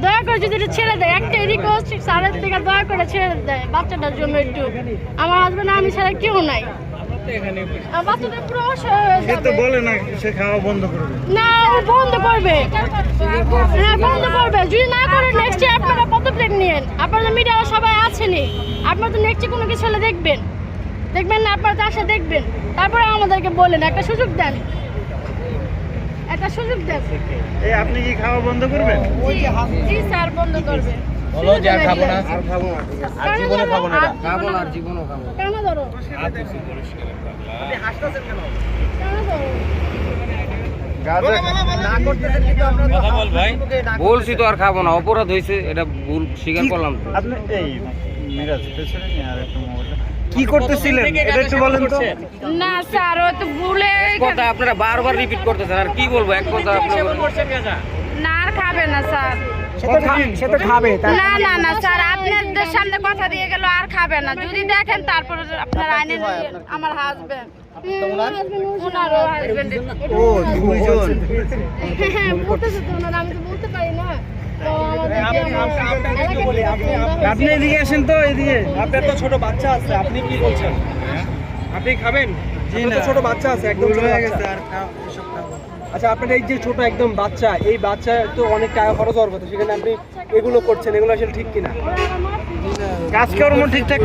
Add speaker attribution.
Speaker 1: দয়া করে যদি এটা ছেড়ে দেয়, একটা রিকোয়েস্ট স্যারের থেকে দয়া করে ছেড়ে দেয় বাচ্চাটার জন্য একটু। আমার হাজবেন্ড আমি ছাড়া কেউ নাই, বাচ্চাটা পুরো অসহায় হয়ে
Speaker 2: সে তো
Speaker 1: যাবে।
Speaker 2: বলে না সে খাওয়া বন্ধ করবে।
Speaker 1: না, ও বন্ধ করবে, হ্যাঁ বন্ধ করবে। যদি না করে নেক্সট ডে আপনারা পদক্ষেপ নিয়েন। আপনারা মিডিয়ারা সবাই আছেনই, আপনারা তো নেক্সট কোনো কিছু হলে দেখবেন না, আপনারা তো আসে দেখবেন, তারপরে আমাদেরকে বলেন, একটা সুযোগ দেন, একটা সুযোগ দেন।
Speaker 2: এই আপনি কি খাওয়া বন্ধ করবেন?
Speaker 1: জি স্যার, বন্ধ করবে।
Speaker 3: বলো যে আর খাবো না,
Speaker 2: আর খাবো না।
Speaker 3: আর জীবনে খাবো না,
Speaker 1: খাবো না, আর জীবনও খাবো না। কেন ধরো?
Speaker 2: আপনি হাসতেছেন কেন?
Speaker 1: কেন ধরো?
Speaker 3: কথা বল ভাই। বলছি তো আর খাবো না, অপরাধ হয়েছে, এটা ভুল স্বীকার করলাম তো।
Speaker 2: আপনি এই মিরাজ পেছনে নিয়ে আর একটা মোবাইল কি করতেছিলেন এটা একটু বলেন তো।
Speaker 1: না স্যার, ও তো ভুলে
Speaker 3: কথা আপনারা বারবার রিপিট করতেছেন, আর কি বলবো এক কথা আপনারা।
Speaker 1: না, আর খাবে না স্যার।
Speaker 2: সে তো খাবে।
Speaker 1: না না না স্যার, আপনাদের সামনে কথা দিয়ে গেল আর খাবে না। যদি দেখেন তারপর আপনার আইনে আমার হাজবেন্ড, ওনারও হাজবেন্ড।
Speaker 2: ও দুইজন।
Speaker 1: হ্যাঁ বলতেছে তো ওনারা, আমি তো বলতে পারি না। তো
Speaker 2: আপনি এদিকে আসেন তো, এদিকে।
Speaker 4: আপনার তো ছোট বাচ্চা আছে, আপনি কি বলছেন? আপনি খাবেন?
Speaker 2: জি
Speaker 4: আপনার
Speaker 2: না,
Speaker 4: তো ছোট বাচ্চা আছে, একদম ছোট
Speaker 2: হয়ে
Speaker 4: বাচ্চা।
Speaker 2: গেছে আর এসব খাবো।
Speaker 4: আচ্ছা, আপনার এই যে ছোট একদম বাচ্চা, এই বাচ্চা তো অনেক টাকা খরচ হওয়ার কথা, সেখানে আপনি এগুলো করছেন, এগুলো আসলে ঠিক কিনা?
Speaker 2: কাজকর্ম ঠিকঠাক